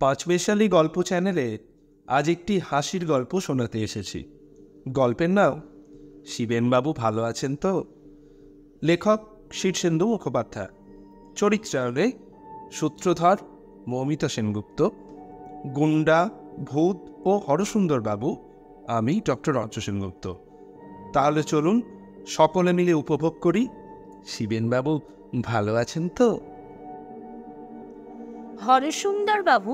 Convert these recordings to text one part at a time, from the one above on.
পাঁচমেশালি গল্প চ্যানেলে আজ একটি হাসির গল্প শোনাতে এসেছি। গল্পের নাম শিবেনবাবু ভালো আছেন তো। লেখক শীর্ষেন্দু মুখোপাধ্যায়। চরিত্রায়নে সূত্রধর মৌমিতা সেনগুপ্ত, গুন্ডা, ভূত ও হরসুন্দর বাবু আমি ডক্টর অর্চ সেনগুপ্ত। তাহলে চলুন সকলে মিলে উপভোগ করি শিবেনবাবু ভালো আছেন তো। হরসুন্দর বাবু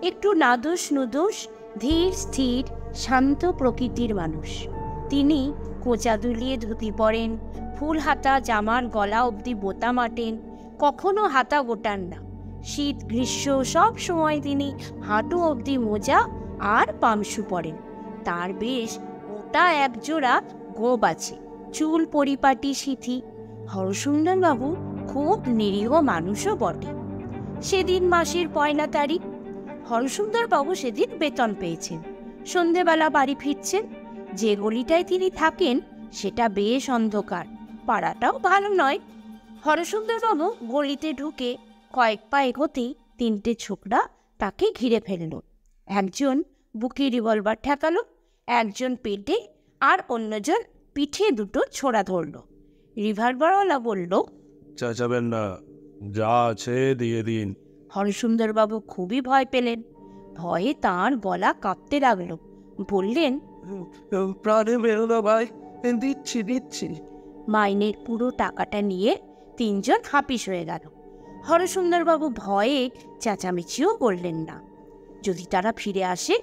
একটু নাদোষ নুদোষ, ধীর স্থির শান্ত প্রকৃতির মানুষ। তিনি কোঁচা দুলিয়ে ধুতি পরেন, ফুল হাতা জামার গলা অবধি বোতাম আটেন, কখনো হাতা গোটান না। শীত গ্রীষ্ম সব সময় তিনি হাঁটু অবধি মোজা আর পামসু পরেন। তার বেশ মোটা একজোড়া গোপ আছে, চুল পরিপাটি সিথি। হরসুন্দর বাবু খুব নিরীহ মানুষও বটে। সেদিন মাসের 1 তারিখ। হরসুন্দর বাবু সেদিন বেতন পেয়েছেন। সন্ধেবেলা বাড়ি ফিরছেন। যে গলিটায় তিনি থাকেন সেটা বেশ অন্ধকার, পাড়াটাও ভালো নয়। হরসুন্দর বাবু গলিতে ঢুকে কয়েক পা এগোতেই 3টে ছোকরা তাকে ঘিরে ফেলল। একজন বুকে রিভলভার ঠেকালো, একজন পেটে আর অন্যজন পিঠে দুটো ছোড়া ধরল। রিভলভারওয়ালা বলল, চাচাবেন না, যা আছে দিয়ে দিন। হরসুন্দর বাবু খুবই ভয় পেলেন। ভয়ে তাঁর গলা কাঁপতে লাগলো। বললেন, প্রাণে বেরোলো ভাই, দিচ্ছি দিচ্ছি। মাইনের পুরো টাকাটা নিয়ে 3জন হাপিস হয়ে গেল। হরসুন্দর বাবু ভয়ে চেঁচামেচিও করলেন না। যদি তারা ফিরে আসে।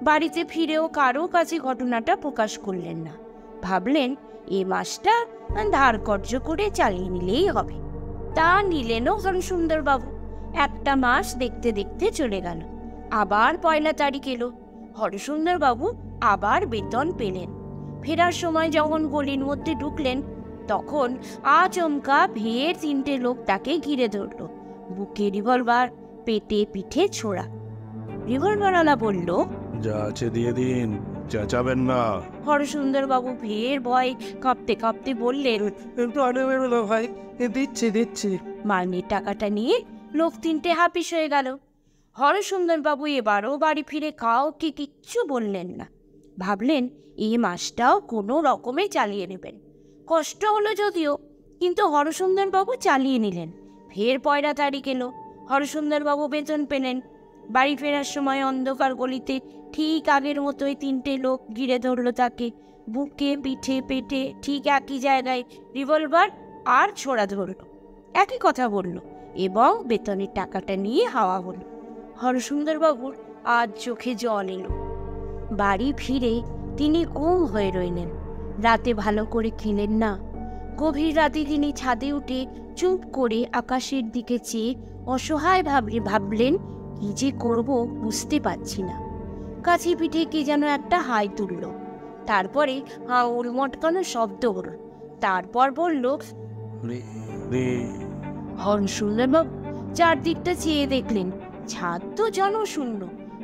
বাড়িতে ফিরেও কারো কাছে ঘটনাটা প্রকাশ করলেন না। ভাবলেন এ মাসটা ধার কর্য করে চালিয়ে নিলেই হবে। তা নিলেনও হরসুন্দর বাবু। 1টা মাস দেখতে দেখতে চলে গেল। আবার 1 তারিখ এলো। হরসুন্দর বাবু আবার বেতন পেলেন। ফেরার সময় যখন গলির মধ্যে ঢুকলেন, তখন আচমকা ভিড়ের 3টে লোক তাকে ঘিরে ধরল। বুকে রিভলভার, পেটে পিঠে ছোড়া। রিভলভারওয়ালা বলল, যা আছে দিয়ে দিন, চেঁচাবেন না। হরসুন্দর বাবু ভিড়ের ভয় কাঁপতে কাঁপতে বললেন, প্রাণে বেরোলো ভাই, দিচ্ছি দিচ্ছি। মাইনের টাকাটা নিয়ে লোক 3টে হাপিস হয়ে গেল। হরসুন্দর বাবু এবারও বাড়ি ফিরে কাউকে কিচ্ছু বললেন না। ভাবলেন এই মাসটাও কোনো রকমে চালিয়ে নেবেন। কষ্ট হলো যদিও, কিন্তু হরসুন্দর বাবু চালিয়ে নিলেন। ফের 1 তারিখ এলো। হরসুন্দর বাবু বেতন পেলেন। বাড়ি ফেরার সময় অন্ধকার গলিতে ঠিক আগের মতোই 3টে লোক ঘিরে ধরল তাকে। বুকে পিঠে পেটে ঠিক একই জায়গায় রিভলভার আর ছোড়া ধরল। একই কথা বলল এবং বেতনের টাকাটা নিয়ে হাওয়া হলো। হরসুন্দর বাবুর আজ চোখে জল এলো। বাড়ি ফিরে তিনি গুম হয়ে রইলেন। রাতে ভালো করে খেলেন না। গভীর রাতে তিনি ছাদে উঠে চুপ করে আকাশের দিকে চেয়ে অসহায় ভাবলেন কি যে করব বুঝতে পারছি না। কাছে পিঠে কে যেন একটা হাই তুলল। তারপরে হাউল মটকানো শব্দ হল। তারপর বলল, হরসুন্দর বাবু চারদিকটা চেয়ে দেখলেন, ছাদ তো জনশূন্য।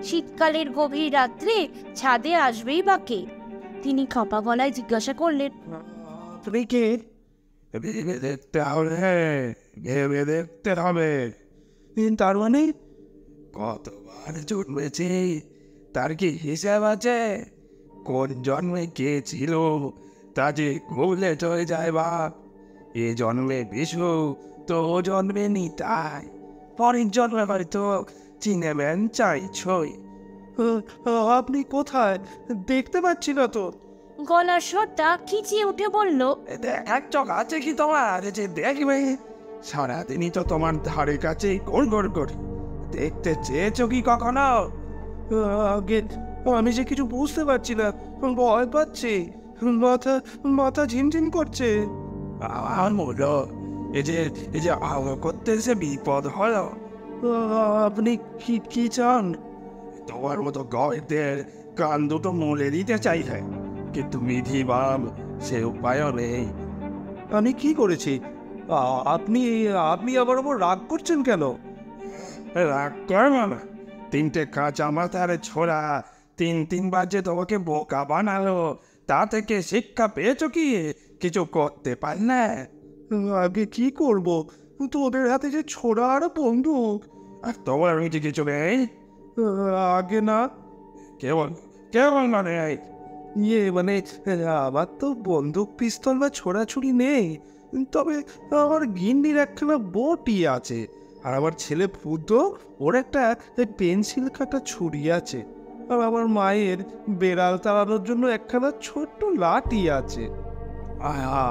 শীতকালের গভীর রাত্রে ছাদে আসবেই বা কে? তিনি কাঁপা গলায় জিজ্ঞাসা করলেন, তুমি কে? দেখতে হবে, ভেবে দেখতে হবে। তার মানে কতবার জন্মেছে তার কি হিসাব আছে? কোন জন্মে কে ছিল তা যে ভুলে চলে যায় বাপ। এ জন্মে বিশু, তো ও জন্মে নিতাই, পরের জন্মে হয়তো চিনেবেন চাইছই। আপনি কোথায়? দেখতে পাচ্ছি না তো। গলার স্বরটা খিচিয়ে উঠে বলল, এক চোখ আছে কি তোমার যে দেখবে? সারাদিনই তো তোমার ধারে কাছে গোল গোল করে। দেখতে চেয়েছো কি কখনো? আগে আমি যে কিছু বুঝতে পারছি না, ভয় পাচ্ছি, মাথা মাথা ঝিমঝিম করছে। আমার মনে এই যে আলো করতে এসে বিপদ হলো। আপনি কি চান? তোমার মতো গয়েদের কান দুটো মলে দিতে চাইছে, কিন্তু বিধি বাম সে উপায়ও নেই। আমি কি করেছি? আপনি আপনি আমার ওপর রাগ করছেন কেন? রাগ করবো না? 3টে কাঁচা মাথার ছোড়া 3বার যে তোমাকে বোকা বানালো, তা থেকে শিক্ষা পেয়েছো কি? কিছু করতে পারলে? আগে কি করবো? তোদের হাতে যে ছোড়া আর বন্দুক, আর তোমার কিছু নেই। আগে না। কেমন কেমন মানে মানে আমার তো বন্দুক পিস্তল বা ছোড়াছুড়ি নেই, তবে আমার গিন্নির একখানা বটি আছে, আর আমার ছেলে ফুটো ওর একটা পেন্সিল কাটা ছুরি আছে, আর আমার মায়ের বেড়াল তাড়ানোর জন্য একখানা ছোট্ট লাঠি আছে। আহা,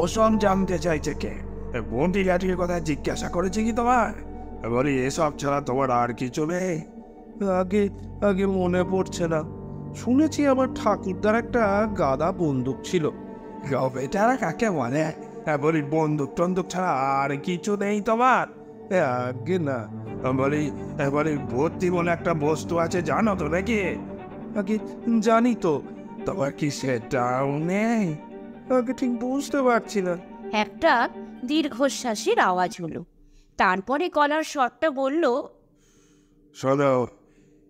ওসব জানতে চাইছে কে? বন্টি লাঠির কথা জিজ্ঞাসা করেছে কি তোমার? বলি এসব ছাড়া তোমার আর কিছু নেই? আগে আগে মনে পড়ছে না। শুনেছি আমার ঠাকুরদার একটা গাদা বন্দুক ছিল। বেটারা কাকে বলে? বলি বন্দুক টন্দুক ছাড়া আর কিছু নেই তোমার? আগে না। বলি বলি ভর্তি বলে একটা বস্তু আছে, জানো তো নাকি? আগে জানি তো, তোমার কি সেটাও নেই? আগে ঠিক বুঝতে পারছি না। একটা দীর্ঘশ্বাসের আওয়াজ হলো। তারপরে গলার স্বরটা বলল, শোনো,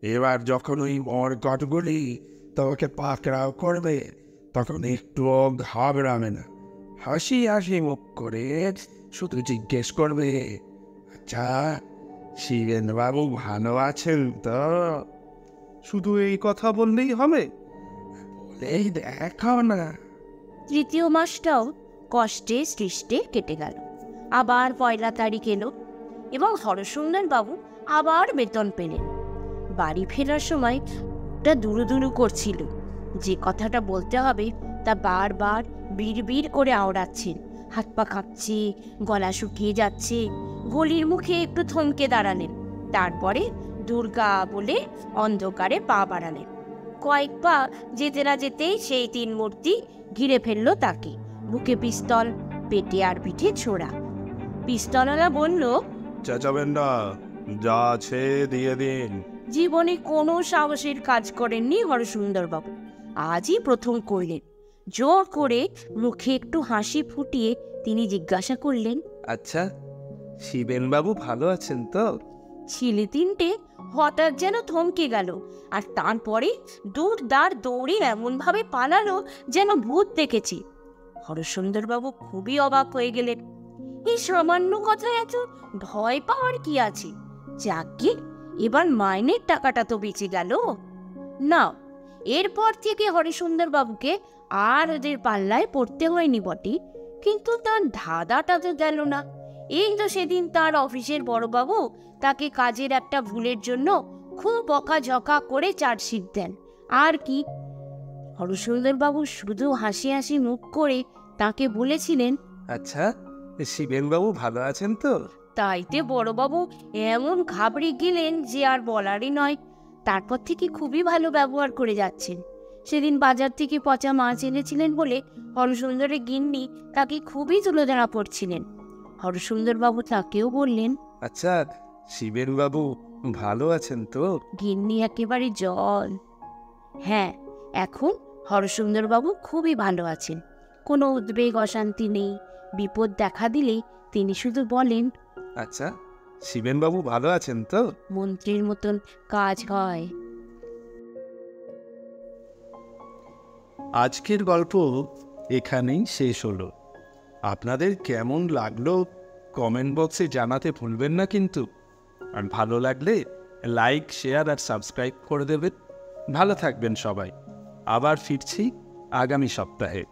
এবার যখন ওই মরকটগুলি তোমাকে পাকড়াও করবে, তখন একটুও ঘাবড়াবে না। হাসি হাসি মুখ করে শুধু জিজ্ঞেস করবে, আচ্ছা শিবেনবাবু ভালো আছেন তো? শুধু এই কথা বললেই হবে? বলেই দেখাও না। তৃতীয় মাসটাও কষ্টে সৃষ্টে কেটে গেল। আবার 1 তারিখ এলো এবং হরসুন্দর বাবু আবার বেতন পেলেন। বাড়ি ফেরার সময় ওটা দুরু দুরু করছিল। যে কথাটা বলতে হবে তা বারবার বিড় করে আওড়াচ্ছেন। হাত পা কাঁপছে, গলা শুকিয়ে যাচ্ছে। গলির মুখে একটু থমকে দাঁড়ালেন, তারপরে দুর্গা বলে অন্ধকারে পা বাড়ালেন। কয়েক পা যেতে না যেতেই সেই 3 মূর্তি ঘিরে ফেলল তাকে। বুকে পিস্তল, পেটে আর পিঠে ছোড়া। পিস্তলওয়ালা বলল, চেঁচাবেন না, যা আছে দিয়ে দিন। জীবনে কোনো সাহসের কাজ করেননি হরসুন্দরবাবু, আজই প্রথম করলেন। জোর করে মুখে একটু হাসি ফুটিয়ে তিনি জিজ্ঞাসা করলেন, আচ্ছা শিবেনবাবু ভালো আছেন তো? ছেলে 3টে হঠাৎ যেন থমকে গেল, আর তারপরে দৌড় দৌড়ে এমনভাবে পালালো যেন ভূত দেখেছি। হরসুন্দরবাবু খুবই অবাক হয়ে গেলেন। এই সামান্য কথায় এত ভয় পাওয়ার কি আছে? যাকে এবার মাইনের টাকাটা তো বেঁচে গেল। না, এরপর থেকে হরিসুন্দরবাবুকে আর ওদের পাল্লায় পড়তে হয়নি বটে, কিন্তু তার ধাঁধাটা তো গেল না। এই তো সেদিন তার অফিসের বড়বাবু তাকে কাজের একটা ভুলের জন্য খুব বকাঝকা করে চার্জশিট দেন। আর কি, হরসুন্দরবাবু শুধু হাসি হাসি মুখ করে তাকে বলেছিলেন, আচ্ছা শিবেনবাবু ভালো আছেন তো? তাইতে বড়বাবু এমন ঘাবড়ে গেলেন যে আর বলারই নয়। তারপর থেকে খুবই ভালো ব্যবহার করে যাচ্ছেন। সেদিন বাজার থেকে পচা মাছ এনেছিলেন বলে হরসুন্দরের গিন্নি তাকে খুবই তুলোধরা পড়ছিলেন। হরসুন্দরবাবু তাকেও বললেন, আচ্ছা শিবেনবাবু ভালো আছেন তো? গিন্নি একেবারে জল। হ্যাঁ, এখন হরসুন্দরবাবু খুবই ভালো আছেন। কোনো উদ্বেগ অশান্তি নেই। বিপদ দেখা দিলে তিনি শুধু বলেন, আচ্ছা শিবেনবাবু ভালো আছেন তো? মন্ত্রীর মতন কাজ হয়। আজকের গল্প এখানেই শেষ হলো। আপনাদের কেমন লাগলো কমেন্ট বক্সে জানাতে ভুলবেন না কিন্তু। আর ভালো লাগলে লাইক, শেয়ার আর সাবস্ক্রাইব করে দেবেন। ভালো থাকবেন সবাই। আবার ফিরছি আগামী সপ্তাহে।